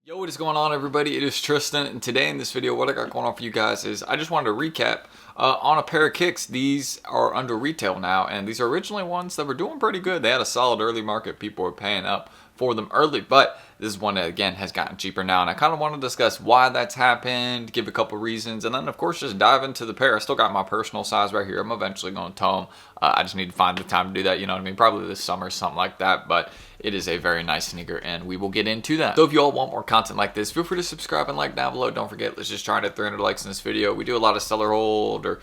Yo, what is going on, everybody? It is Tristan, and today in this video, what I got going on for you guys is I just wanted to recap on a pair of kicks. These are under retail now, and these are originally ones that were doing pretty good. They had a solid early market. People were paying up for them early, but this is one that, again, has gotten cheaper now, and I kind of want to discuss why that's happened, give a couple reasons, and then, of course, just dive into the pair. I still got my personal size right here. I'm eventually going to tow them. I just need to find the time to do that, you know what I mean? Probably this summer, something like that, but it is a very nice sneaker, and we will get into that. So if you all want more content like this, feel free to subscribe and like down below. Don't forget, let's just try to hit 300 likes in this video. We do a lot of seller hold or,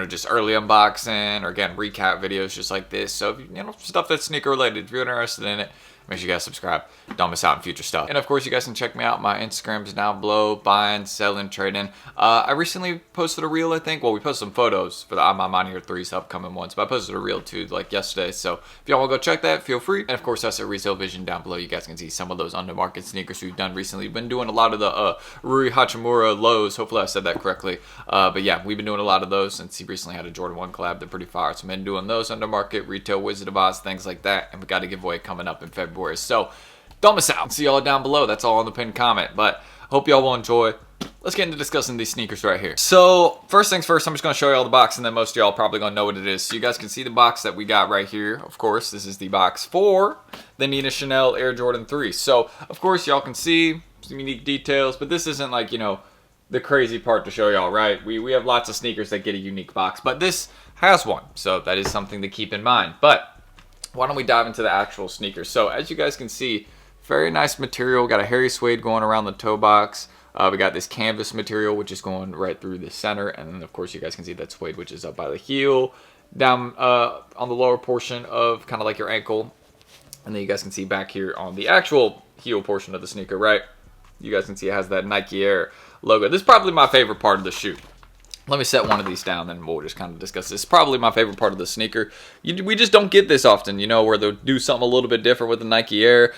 just early unboxing or, again, recap videos just like this. So, if stuff that's sneaker related, if you're interested in it, make sure you guys subscribe. Don't miss out on future stuff. And of course, you guys can check me out. My Instagram is down below. Buying, selling, trading. I recently posted a reel, I think. Well, we posted some photos for the On My Mind Here 3's upcoming ones. But I posted a reel too, like yesterday. So if y'all want to go check that, feel free. And of course, that's a Resell Vision down below. You guys can see some of those under market sneakers we've done recently. We've been doing a lot of the Rui Hachimura lows. Hopefully I said that correctly. But yeah, we've been doing a lot of those since he recently had a Jordan 1 collab. They're pretty fire. So I've been doing those under market, retail, Wizard of Oz, things like that. And we got a giveaway coming up in February. So don't miss out. See y'all down below. That's all in the pinned comment. But hope y'all will enjoy. Let's get into discussing these sneakers right here. So first things first, I'm just going to show y'all the box, and then most of y'all probably going to know what it is. So you guys can see the box that we got right here. Of course, this is the box for the Nina Chanel Air Jordan 3. So of course, y'all can see some unique details, but this isn't like, the crazy part to show y'all, right? We have lots of sneakers that get a unique box, but this has one. So that is something to keep in mind. But why don't we dive into the actual sneakers? So as you guys can see, very nice material. Got a hairy suede going around the toe box. We got this canvas material, which is going right through the center. And then, of course, you guys can see that suede, which is up by the heel, down on the lower portion of kind of like your ankle. And then you guys can see back here on the actual heel portion of the sneaker, right? You guys can see it has that Nike Air logo. This is probably my favorite part of the shoe. Let me set one of these down, then we'll just kind of discuss this. It's probably my favorite part of the sneaker. We just don't get this often, where they'll do something a little bit different with the Nike Air.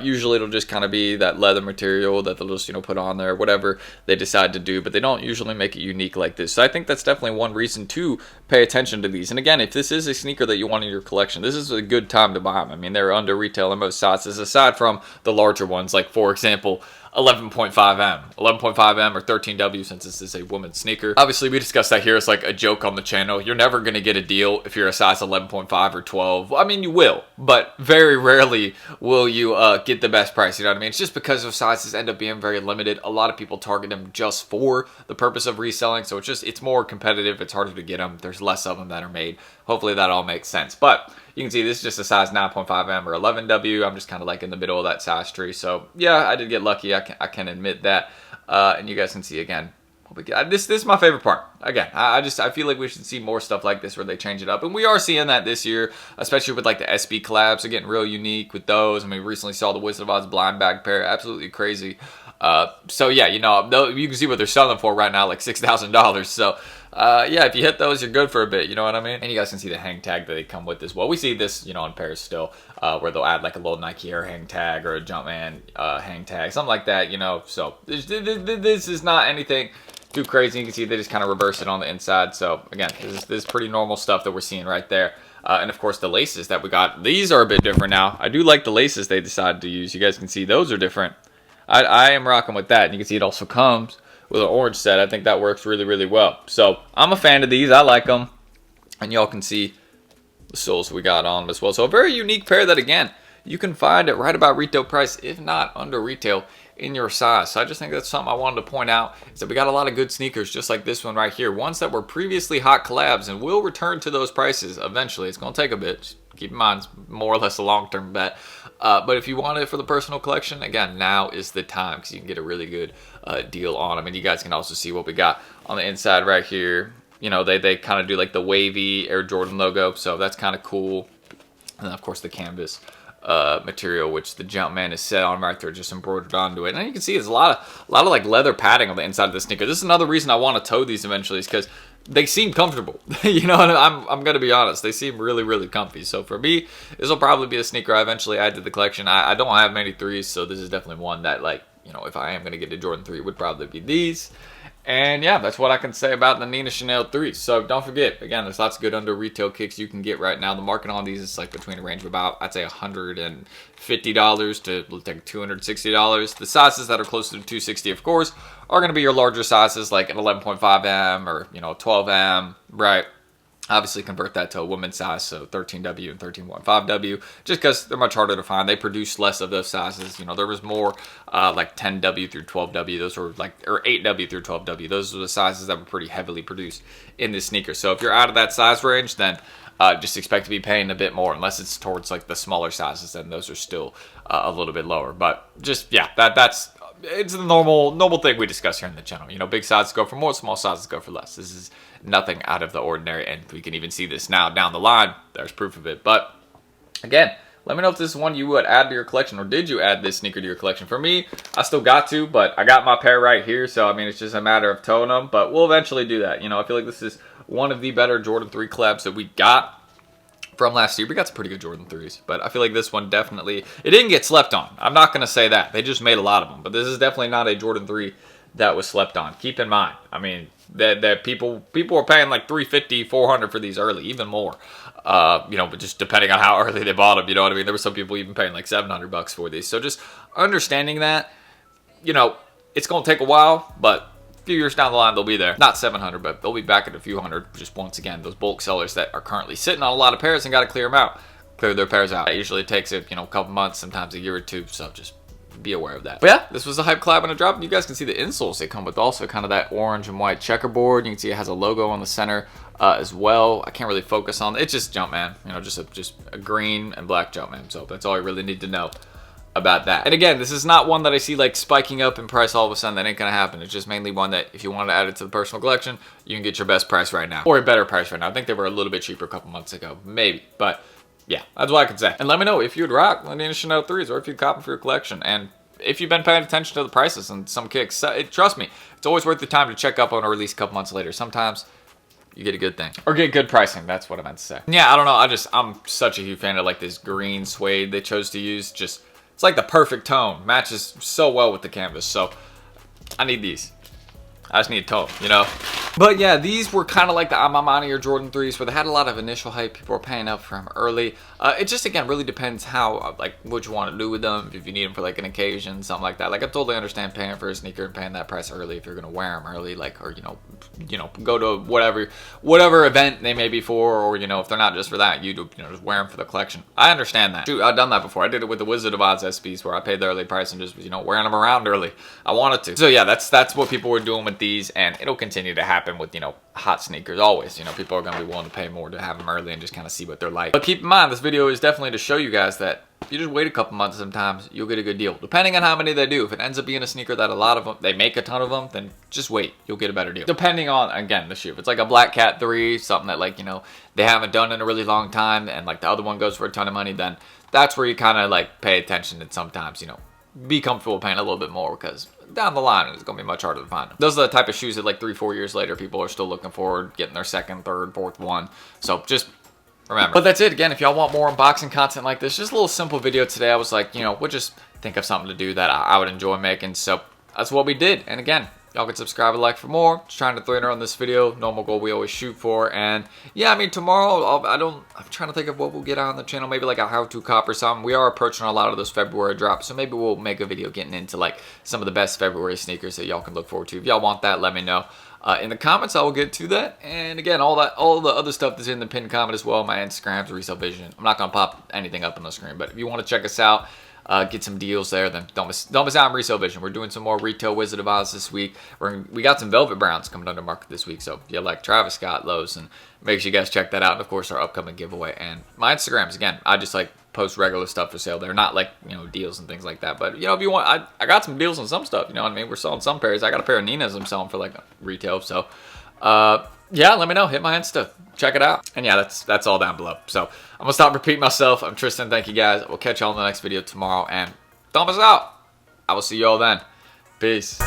Usually it'll just kind of be that leather material that they'll just, put on there, whatever they decide to do. But they don't usually make it unique like this. So I think that's definitely one reason to pay attention to these. And again, if this is a sneaker that you want in your collection, this is a good time to buy them. I mean, they're under retail in most sizes, aside from the larger ones, like, for example, 11.5M or 13W, since this is a woman's sneaker. Obviously, we discussed that here as like a joke on the channel. You're never going to get a deal if you're a size 11.5 or 12. I mean, you will, but very rarely will you get the best price. You know what I mean? It's just because those sizes end up being very limited. A lot of people target them just for the purpose of reselling, so it's more competitive. It's harder to get them. There's less of them that are made. Hopefully that all makes sense. But you can see this is just a size 9.5M or 11W. I'm just kind of like in the middle of that size tree. So yeah, I did get lucky. I can admit that. And you guys can see again. This is my favorite part. Again, I feel like we should see more stuff like this where they change it up. And we are seeing that this year, especially with like the SB collabs. They're getting real unique with those. I mean, we recently saw the Wizard of Oz blind bag pair. Absolutely crazy. So yeah, you can see what they're selling for right now, like $6,000. So yeah, if you hit those, you're good for a bit, you know what I mean? And you guys can see the hang tag that they come with as well. We see this, in pairs still, where they'll add like a little Nike Air hang tag or a Jumpman hang tag, something like that, So this is not anything too crazy. You can see they just kind of reverse it on the inside. So again, this is pretty normal stuff that we're seeing right there. And of course, the laces that we got, these are a bit different now. I do like the laces they decided to use. You guys can see those are different. I am rocking with that. And you can see it also comes with an orange set. I think that works really, really well. So I'm a fan of these. I like them. And y'all can see the soles we got on them as well. So a very unique pair that, again, you can find at right about retail price, if not under retail, in your size. So I just think that's something I wanted to point out, is that we got a lot of good sneakers just like this one right here. Ones that were previously hot collabs and will return to those prices eventually. It's going to take a bit. Just keep in mind, it's more or less a long-term bet. But if you want it for the personal collection, again, now is the time, because you can get a really good deal on them. And you guys can also see what we got on the inside right here. They kind of do like the wavy Air Jordan logo, so that's kind of cool. And then, of course, the canvas material, which the Jumpman is set on right there, just embroidered onto it. And you can see there's a lot of like leather padding on the inside of the sneaker. This is another reason I want to tow these eventually, is because they seem comfortable. I'm gonna be honest, they seem really, really comfy. So for me, this will probably be a sneaker I eventually add to the collection. I don't have many threes, so this is definitely one that, like, you know, if I am going to get a Jordan 3, it would probably be these. And yeah, that's what I can say about the Nina Chanel 3s. So don't forget, again, there's lots of good under retail kicks you can get right now. The market on these is like between a range of about, I'd say $150 to like $260. The sizes that are closer to $260, of course, are going to be your larger sizes, like an 11.5M or, you know, 12M, right? Obviously convert that to a women's size, so 13W and 13.5W, just because they're much harder to find. They produce less of those sizes. You know, there was more like 10W through 12W. Those were like, or 8W through 12W. Those are the sizes that were pretty heavily produced in this sneaker. So if you're out of that size range, then just expect to be paying a bit more, unless it's towards like the smaller sizes, then those are still a little bit lower. But just, yeah, that's it's the normal thing we discuss here on the channel. You know, big sizes go for more, small sizes go for less. This is nothing out of the ordinary, and we can even see this now down the line. There's proof of it. But again, let me know if this is one you would add to your collection, or did you add this sneaker to your collection? For me, I still got to, but I got my pair right here, so I mean, it's just a matter of towing them, but we'll eventually do that. You know, I feel like this is one of the better Jordan 3 collabs that we got from last year. We got some pretty good Jordan 3s, but I feel like this one definitely, it didn't get slept on. I'm not going to say that. They just made a lot of them, but this is definitely not a Jordan 3 that was slept on. Keep in mind, I mean, that people were paying like $350, $400 for these early, even more. You know, but just depending on how early they bought them, you know what I mean? There were some people even paying like $700 for these. So just understanding that, you know, it's going to take a while, but a few years down the line, they'll be there. Not 700, but they'll be back at a few hundred. Just once again, those bulk sellers that are currently sitting on a lot of pairs and got to clear them out. Clear their pairs out. It usually takes it, you know, a couple months, sometimes a year or two. So just be aware of that. But yeah, this was a hype collab and a drop. You guys can see the insoles they come with also, kind of that orange and white checkerboard. You can see it has a logo on the center as well. I can't really focus on it. It's just Jumpman, you know, just a green and black Jumpman. So that's all you really need to know about that. And again, this is not one that I see like spiking up in price all of a sudden. That ain't gonna happen. It's just mainly one that if you want to add it to the personal collection, you can get your best price right now, or a better price right now. I think they were a little bit cheaper a couple months ago, maybe, but yeah, that's what I can say. And let me know if you'd rock the Nina Chanel 3s, or if you'd cop them for your collection, and if you've been paying attention to the prices and some kicks. Trust me, it's always worth the time to check up on a release a couple months later. Sometimes you get a good thing, or get good pricing. That's what I meant to say. Yeah, I don't know. I'm such a huge fan of like this green suede they chose to use. Just, it's like the perfect tone. Matches so well with the canvas. So I need these. I just need a tone, you know? But yeah, these were kind of like the Amamani or Jordan 3s, where they had a lot of initial hype. People were paying up for them early. It just, again, really depends how, like, what you want to do with them. If you need them for, like, an occasion, something like that. Like, I totally understand paying for a sneaker and paying that price early if you're going to wear them early, like, or, you know, go to whatever event they may be for, or, you know, if they're not just for that, you know, just wear them for the collection. I understand that. Shoot, I've done that before. I did it with the Wizard of Oz SBs, where I paid the early price and just, you know, wearing them around early. I wanted to. So yeah, that's what people were doing with these, and it'll continue to happen with, you know, hot sneakers always. You know, people are going to be willing to pay more to have them early and just kind of see what they're like. But keep in mind, this video is definitely to show you guys that if you just wait a couple months, sometimes you'll get a good deal, depending on how many they do. If it ends up being a sneaker that a lot of them, they make a ton of them, then just wait, you'll get a better deal, depending on, again, the shoe. If it's like a Black Cat 3, something that, like, you know, they haven't done in a really long time, and like the other one goes for a ton of money, then that's where you kind of like pay attention, and sometimes, you know, be comfortable paying a little bit more, because down the line it's going to be much harder to find them. Those are the type of shoes that like 3-4 years later people are still looking forward, getting their second, third, fourth one. So just remember. But that's it. Again, if y'all want more unboxing content like this, just a little simple video today. I was like, you know, we'll just think of something to do that I would enjoy making. So that's what we did. And again, y'all can subscribe and like for more. Just trying to 300 on this video. Normal goal we always shoot for. And yeah, I mean, tomorrow, I'm trying to think of what we'll get on the channel. Maybe like a how-to cop or something. We are approaching a lot of those February drops. So maybe we'll make a video getting into like some of the best February sneakers that y'all can look forward to. If y'all want that, let me know. In the comments, I will get to that. And again, all the other stuff that's in the pinned comment as well. My Instagram's Resell Vision. I'm not going to pop anything up on the screen. But if you want to check us out, get some deals there, then don't miss out on Resell Vision. We're doing some more retail Wizard of Oz this week. We got some Velvet Browns coming under market this week, so if you like Travis Scott lows, and make sure you guys check that out. And of course, our upcoming giveaway and my Instagrams. Again, I just like post regular stuff for sale there, not like, you know, deals and things like that. But you know, if you want, I got some deals on some stuff. You know what I mean? We're selling some pairs. I got a pair of Ninas I'm selling for like retail. So yeah, let me know. Hit my Insta. Check it out. And yeah, that's all down below. So I'm going to stop repeating myself. I'm Tristan. Thank you guys. We'll catch y'all in the next video tomorrow. And thumb us out. I will see you all then. Peace.